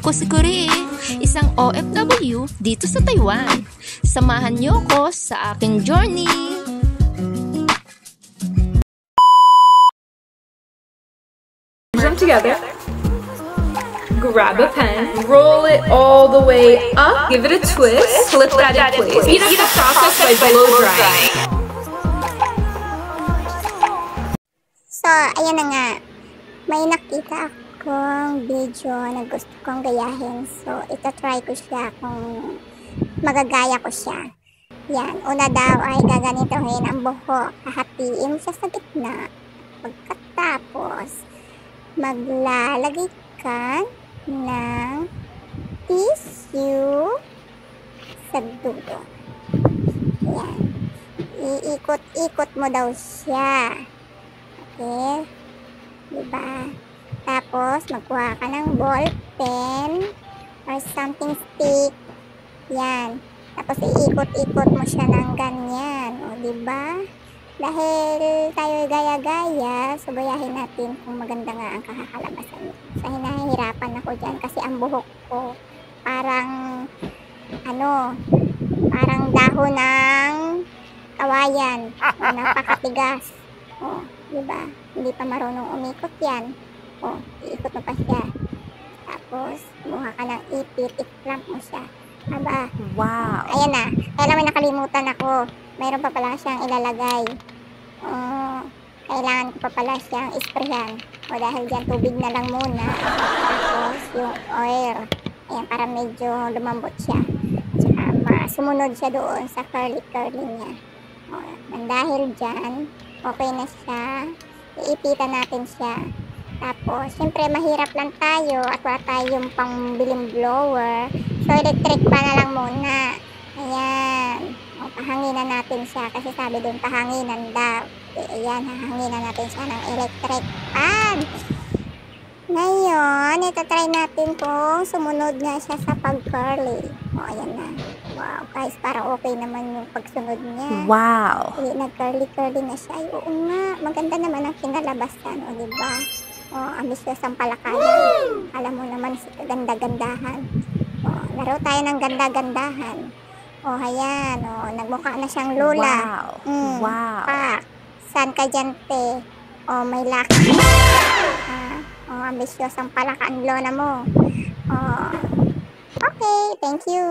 Ako si Kuri, isang OFW dito sa Taiwan. Samahan niyo ko sa aking journey. Them together. Grab a pen, roll it all the way up, give it a twist, flip that in place. Speed up the process by blow drying. So, ayan na nga. May nakita akong video na gusto kong gayahin. So, ito-try ko siya kung magagaya ko siya. Yan. Una daw ay gaganituhin ang buhok. Hahatiin mo siya sa gitna. Pagkatapos, maglalagay ka ng tissue sa dulo. Yan. Iikot-ikot mo daw siya. Okay? Diba? Tapos, magkuha ka ng ball pen or something stick. Yan. Tapos, iikot-ikot mo siya ng ganyan. O, diba? Dahil tayo gaya-gaya, so gayahin natin kung maganda nga ang kakakalabasan. So, hinahirapan ako dyan kasi ang buhok ko parang, parang dahon ng kawayan. Napakatigas. O, diba? Hindi pa marunong umikot yan. O, iikot mo pa siya. Tapos, kumuha ka ng ipit, i-clamp mo siya. Aba. Wow! Ayan na. Kaya naman nakalimutan ako. Mayroon pa pala siyang ilalagay. Kailangan ko pa pala siyang isprayan. O, dahil dyan, tubig na lang muna. Tapos, yung oil. Ayan, para medyo lumambot siya. At saka, sumunod siya doon sa curly-curly niya. O, dahil dyan, okay na siya. Iipitan natin siya. Tapos, syempre, mahirap lang tayo at wala tayong pangbiling blower. So, electric pa na lang muna. Ayan. O, pahanginan natin siya. Kasi sabi doon, pahanginan daw. Ayan, hahanginan natin siya ng electric fan. Ngayon, itatry natin kung sumunod nga siya sa pag-curly. O, ayan na. Wow, guys, parang okay naman yung pagsunod niya. Wow! Hindi, nag-curly-curly na siya. Ay, oo nga, maganda naman ang kinalabasan, o, diba? O, ambisyosang palakayan. Alam mo naman, ganda-gandahan. O, laro tayo ng ganda-gandahan. O, ayan, o, nagmukha na siyang lola. Wow! Wow! Pak, saan ka dyan, te? O, may laki. O, ambisyosang palakaan lola mo. O, okay, thank you.